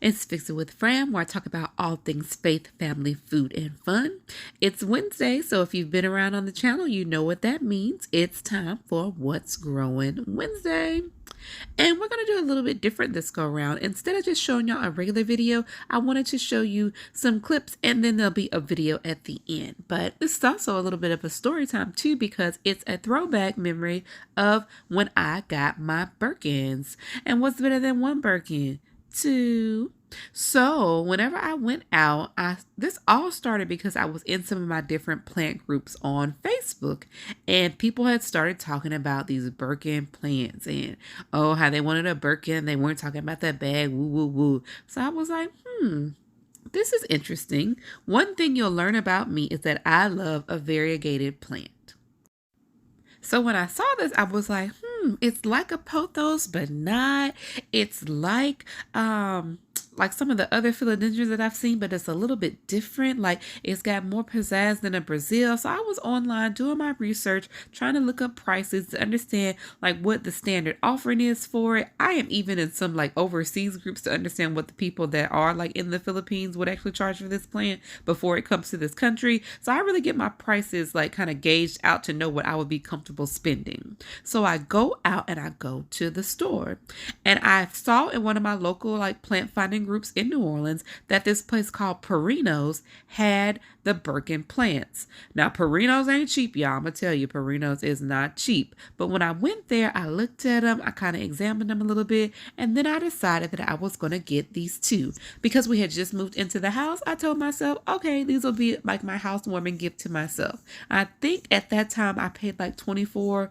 It's Fix It with Fran, where I talk about all things faith, family, food, and fun. It's Wednesday, so if you've been around on the channel, you know what that means. It's time for What's Growing Wednesday. And we're going to do a little bit different this go around. Instead of just showing y'all a regular video, I wanted to show you some clips and then there'll be a video at the end. But this is also a little bit of a story time too, because it's a throwback memory of when I got my Birkins. And what's better than one Birkin? Two. So whenever I went out, this all started because I was in some of my different plant groups on Facebook, and people had started talking about these Birkin plants and how they wanted a Birkin. They weren't talking about that bag, woo woo woo. So I was like, this is interesting. One thing you'll learn about me is that I love a variegated plant. So when I saw this, I was like, it's like a pothos, but not. It's like some of the other philodendrons that I've seen, but it's a little bit different. Like it's got more pizzazz than a Brazil. So I was online doing my research, trying to look up prices to understand like what the standard offering is for it. I am even in some like overseas groups to understand what the people that are like in the Philippines would actually charge for this plant before it comes to this country. So I really get my prices like kind of gauged out to know what I would be comfortable spending. So I go out and I go to the store, and I saw in one of my local like plant finding groups in New Orleans that this place called Perino's had the Birkin plants. Now Perino's ain't cheap, y'all. I'm gonna tell you, Perino's is not cheap. But when I went there, I looked at them, I kind of examined them a little bit, and then I decided that I was gonna get these two because we had just moved into the house. I told myself, okay, these will be like my housewarming gift to myself. I think at that time I paid like $24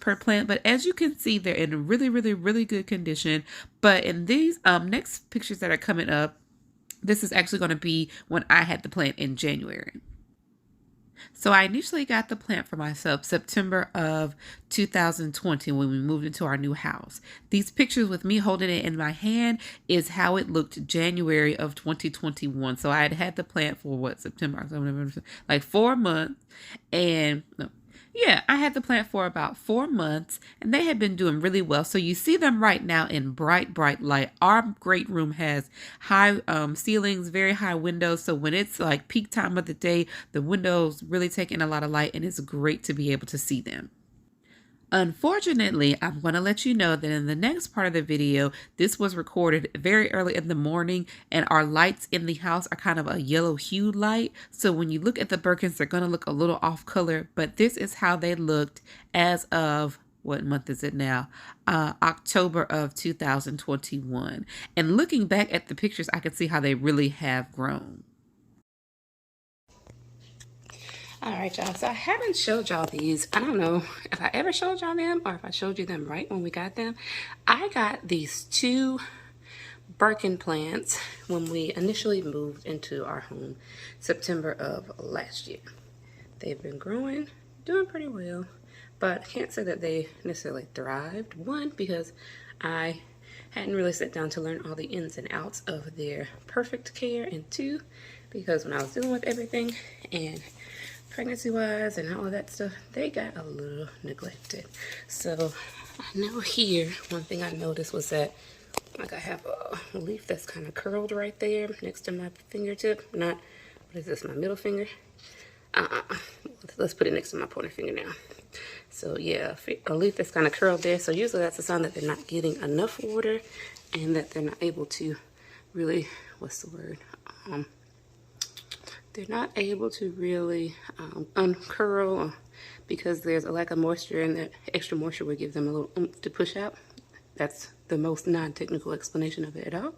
per plant, but as you can see, they're in really, really, really good condition. But in these next pictures that are coming up, this is actually going to be when I had the plant in January. So I initially got the plant for myself September of 2020 when we moved into our new house. These pictures with me holding it in my hand is how it looked January of 2021. So I had had the plant for what, September, October, November, like 4 months. And no, yeah, I had the plant for about 4 months, and they had been doing really well. So you see them right now in bright, bright light. Our great room has high ceilings, very high windows. So when it's like peak time of the day, the windows really take in a lot of light, and it's great to be able to see them. Unfortunately, I'm going to let you know that in the next part of the video, this was recorded very early in the morning, and our lights in the house are kind of a yellow hued light. So when you look at the Birkins, they're going to look a little off color, but this is how they looked as of, what month is it now? October of 2021. And looking back at the pictures, I can see how they really have grown. All right, y'all, so I haven't showed y'all these. I don't know if I ever showed y'all them or if I showed you them right when we got them. I got these two Birkin plants when we initially moved into our home September of last year. They've been growing, doing pretty well, but I can't say that they necessarily thrived. One, because I hadn't really sat down to learn all the ins and outs of their perfect care, and two, because when I was dealing with everything and pregnancy-wise and all of that stuff, they got a little neglected. So I know here, one thing I noticed was that like I have a leaf that's kind of curled right there next to my fingertip. Not, what is this, my middle finger? Let's put it next to my pointer finger now. So yeah, a leaf that's kind of curled there. So usually that's a sign that they're not getting enough water and that they're not able to really, what's the word? They're not able to really uncurl because there's a lack of moisture, and that extra moisture would give them a little oomph to push out. That's the most non-technical explanation of it at all.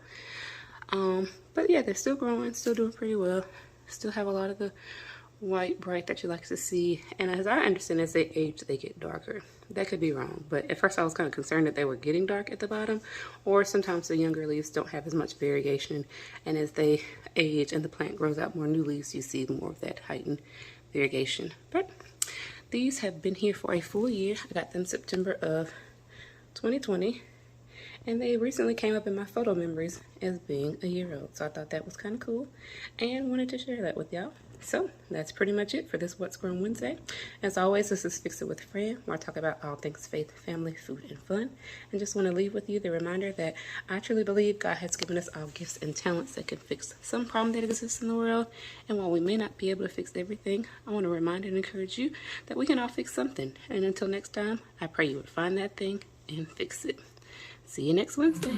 But yeah, they're still growing, still doing pretty well. Still have a lot of the white bright that you like to see. And as I understand, as they age, they get darker. That could be wrong, but at first I was kind of concerned that they were getting dark at the bottom, or sometimes the younger leaves don't have as much variegation, and as they age and the plant grows out more new leaves, you see more of that heightened variegation. But these have been here for a full year. I got them September of 2020, and they recently came up in my photo memories as being a year old, so I thought that was kind of cool and wanted to share that with y'all. So that's pretty much it for this What's Grown Wednesday. As always, this is Fix It with Fran, where I talk about all things faith, family, food, and fun. And just want to leave with you the reminder that I truly believe God has given us all gifts and talents that can fix some problem that exists in the world. And while we may not be able to fix everything, I want to remind and encourage you that we can all fix something. And until next time, I pray you would find that thing and fix it. See you next Wednesday.